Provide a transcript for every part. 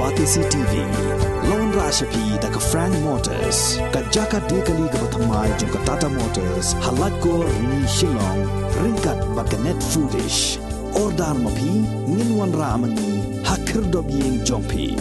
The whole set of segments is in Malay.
Batisi TV, Lone Rashapi da ka Frank Motors, ka Jaka Dekali ka Batamai jong ka Tata Motors, halat ko ni Shillong, ringkat ba ka Net Foodish, Ordar Mapi, Ninwan Ramani, Hakir Dobiyeng Jongpi.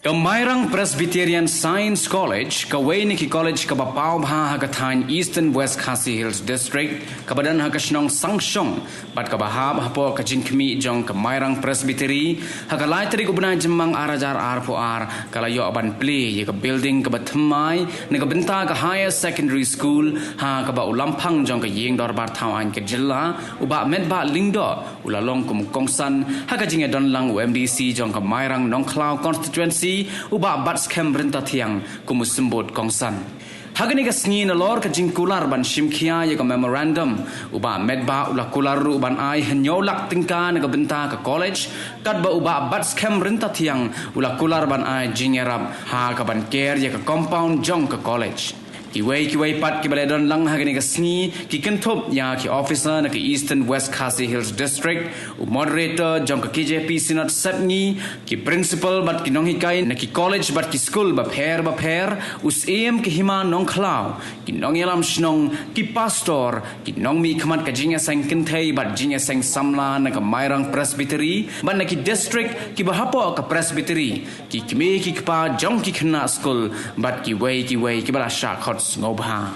Kemairang Presbyterian Science College, Kawainiki College Kabapau Bha Hagatain Eastern West Khasi Hills District, Kabadan Hakashnong Sangshong, Bat Kabahab Hapo Kajinkmi Jong Kemairang Presbytery, Hakalaitri Kubna Jemang Arajar Arpoar, Kalayo Aban Play, Yaka Building Kabatamai, Negabenta Ka Higher Secondary School, Ha Kaba Ulampang Jong Ka Ying Dor Bartawan Kajilla, Uba Medba Lingdo, Ulalong Kum Kongsan, Hakajing Donlang UMDC Jong Kemairang Nongklau Constituency uba bats kem renta tiang kumusembut kongsan. Hagani ka sngi na lor ka jingkular ban shimkia ya ka memorandum uba medba ula kular uban ai hanyolak tingka na benta ka college kat ba uba bats kem renta tiang ula kular ban ai jingerap ha ka ban care ya ka compound jong ka college. Kiway pat ki baledon lang hagani ka sngi ki kentop ya ki officer na ki Eastern West Khasi Hills District u moderator jong ka KJP Sinat Setngi ki principal bat ki nonghikai na ki college bat ki school ba pher us am ki hima nong khlau ki nong yalam shnong ki pastor ki nong mi khamat ka jinga sang kenthei bat jinga sang samla na ka Mairang Presbytery ban na ki district ki bahapo ka presbytery ki kme ki kpa jong ki khna school bat ki way ki bala sha Ngobha.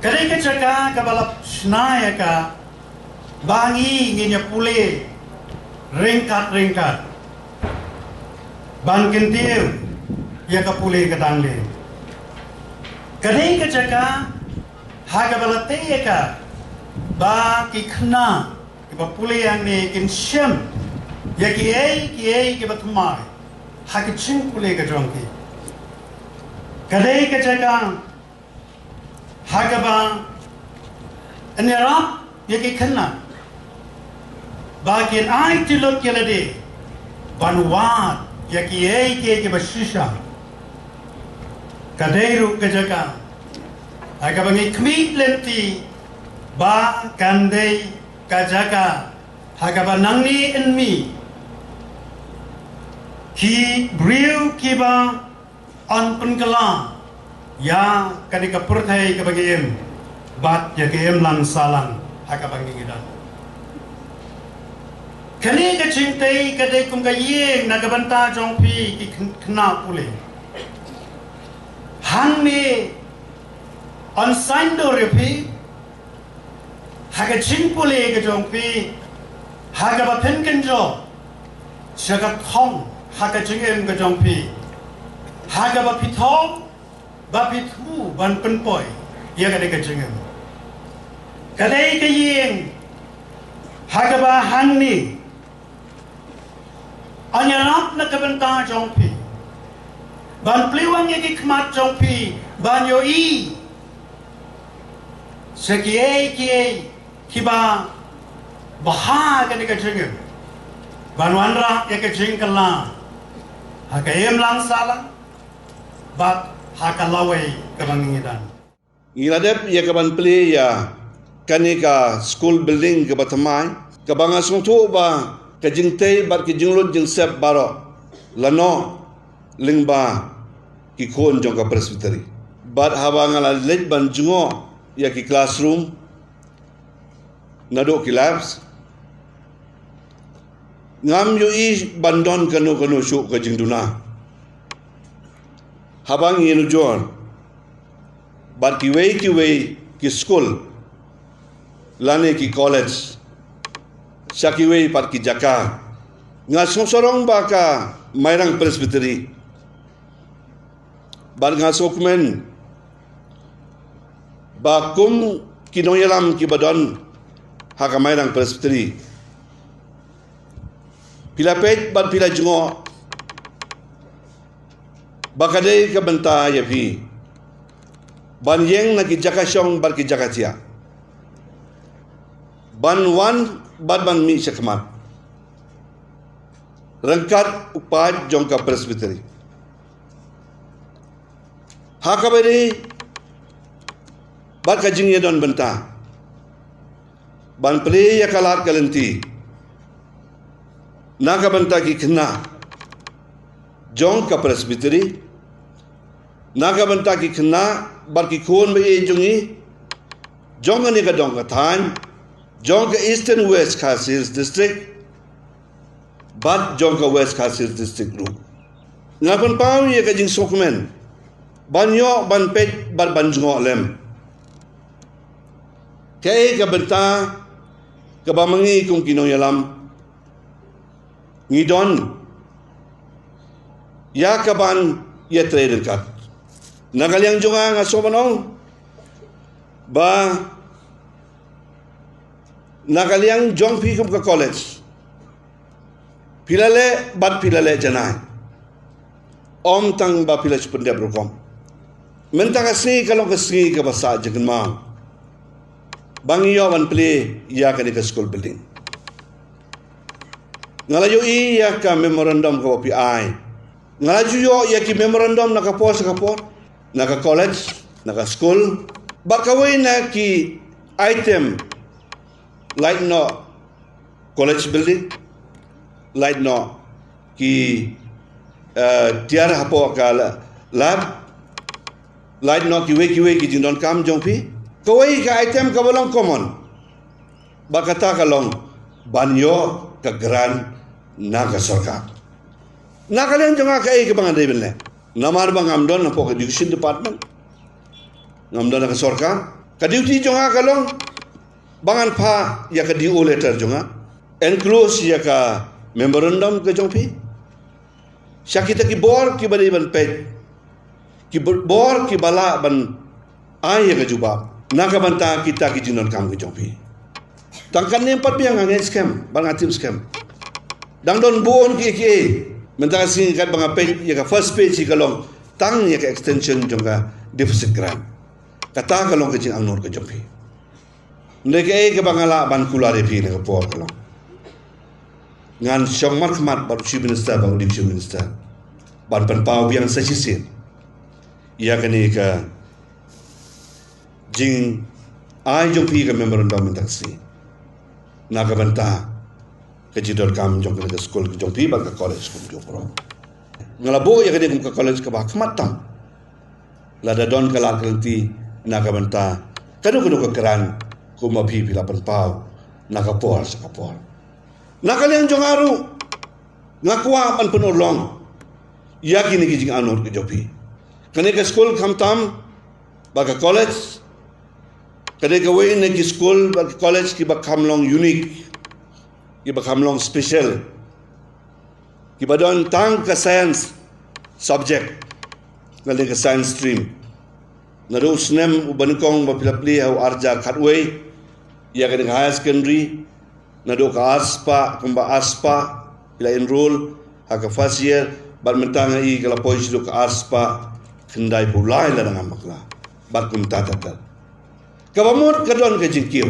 Kadai kecaka kabalap snaya ka bangi nginya pule ringkat ban kentiu ya ka pule kadangle kadai kecaka haga balate ka ba ki khna ki ba pule yang ne kin shem ya ki ai ki batmai ha ki chin pule ka jongki kadai kecaka Hagaba Anirap Yaki Kana Bagian ai tilok yalade Banwat Yaki Eke Bashisha Kadeiru Kajaka Hagaba Nikmi Lenti Ba Kandei Kajaka Hagaba Nangni and me Ki Briu Kiba On Punkalam Ya kadika purthai ka bagiem bat ya kem lang salang haka bangidan kani ka chintai kadai kum ka yeng nagabanta jongpi ki khna pule hang me on saindo repi haka chin pule ka jongpi haka ba pen kenjo shaga thong haka chingem ka jongpi haka ba pithong Bapitu ban penpoi ya kadai kecengem kadai kayeng hagaba hanni anyarap na kabenta jongpi ban pliwang yaki khmat jongpi ban yo I sekiai kiba baha kadai kecengem ban wanra ya kecengkala hagayem lang salang bat Hakalaway kabangingidan. Ngiladep ya kaban pli ya kanika school building ke batamai kabanga sungtu ba kajingtei bat ki jinglut jing sep baro lano lingba ki kon jong ka presbytery bat habanga la lej ban jungo ya ki classroom nado ki labs ngam yo I bandon kanu syu ka jingduna habang yenu jon bat ki way ki school lane ki college saki way pat ki jaka nga sorong ba ka Mairang Presbytery ban nga sokmen ba kum kinoyalam ki badon hakamairang presbytery pila pet ban pila jungo bakadai ka banta ya vi ban yeng na ki jakasyong bar ki jakatia ban wan ban ban mi sakmat rangkat upat jongka presbytery hakabari ban kajing ya don banta ban pre ya kalar kalenti naga banta ki khna jongka presbytery naga banta ki khna bar ki khon be jungi jonga ni ka dong ka than jongka Eastern West Khasi Hills District bat jongka West Khasi Hills District group ngapan pau ye ka jing sokmen banyo ban pet bar ban jungo lem kay ka benta ka bamangi kung kinoyalam ngidon ya kaban ya trader kat nagalyang junga nga sobanong ba nagalyang jong pi kum ka college pilale bat pilale janai om tang ba pilaj pundia brokom menta kasi kalong kasi ka basa jagan ma bangiyo wan play ya ka di ka school building ngalayo iya ka memorandum ka PI ngalayo yo ya ki memorandum naka post naka college naka school bakaway na ki item like no college building like no ki tiar hapo ka lab like no ki we ki jindon kam jongpi kaway ka item ka walang common bakata kalong banyo ka gran naga sarkar nakalian jonga ka ke bangan debel namar bang amdon na po education department ngamdon ka sarkar ka duty jonga kalong bangan pa ya ka DO letter jonga enclose ya ka memorandum ka jongpi syakita ki bor ki bari ban pet ki bor ki bala ban ay ka jubab naga banta kita ki jinon kam ka jongpi tangkan ni empat piang ngangin scam bang atim scam dang don buon ki mentang sing kat bang page ya ka first page si kalong tang ya ka extension jongka deficit grant kata kalong ke jing angnor ke jompi ndeke ke bangala ban kulare pi ne por kalong ngan syong markhmat baru chief minister baru deputy minister ban pan pau biang sachisin ya kani ka jing ai jompi ka memorandum mentang si naga banta kejidol kam jong ke school ke jong pi ba ka college kum jong pro ngalabo ya kene kum ka college ka ba khmatam la da don kala kalti naga banta kanu ka keran kum ma pi la pan pau naga por sa ka por nakaliang jong aru ngakwa pan penolong ya kini ki jing anor ke jong pi kene ka school khamtam ba ka college kene ka way ne ki school ba ka college ki ba khamlong unique ki ba khamlong special ki ba don tang ka science subject ngali ka science stream naro snem ubankong ba pilapli au arja khatway ya ka high secondary nado ka aspa kumba aspa bila enroll ha ka first year bar mentang i kala pois do ka aspa kendai pulai la dengan makla bar kum tatatal ka bamur kadon ka jingkiu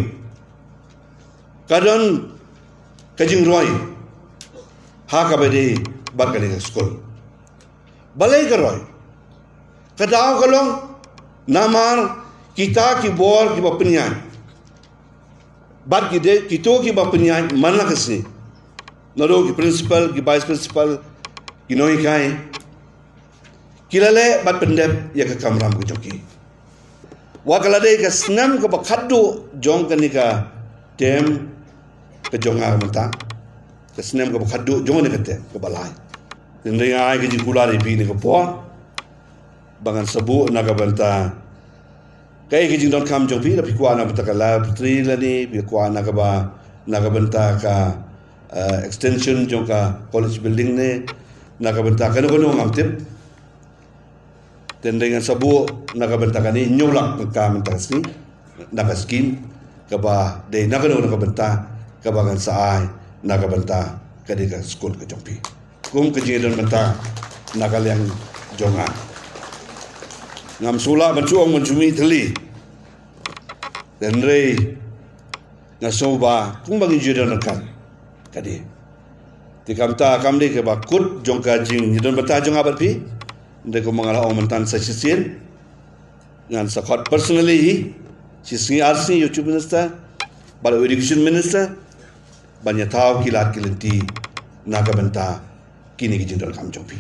kadon kajing roy ha ka bede bakali school balai ka roy kadao kalong namar kita ki bor ki bapnian bar ki de kito ki bapnian manla kasni naro ki principal ki vice principal ki noi kai kilale bat pendep ya ka kamram ki joki wakalade ka snam ka bakhaddu jong kanika tem ke jonga menta ke snam ka bakhaddu jong ne kate ke balai ndai ai ke jikula ri bi ne ko po bangan sabu naga banta kai ke jing don kam jong bi la pikwa na bata kala tri la ni pikwa naga ba naga banta ka extension jong ka college building ne naga banta ka no ngam tip dan dengan sabu naga bentakan ini nyulak ka mentasni naga skin kaba de naga no naga benta kaba kan saai naga benta kadika skul ke jompi kum ke jidon benta naga yang jonga ngam sula bancuang mencumi teli dan rei ngasoba kum bagi jidon kan kadi tikamta kamde ke bakut jongka jing jidon benta jong abat pi ndeko mengalah omentan sesisin ngan sakot personally sisi arsi YouTube minister bala education minister banyak tahu kilat kilenti naga benta kini kijindal kam jompi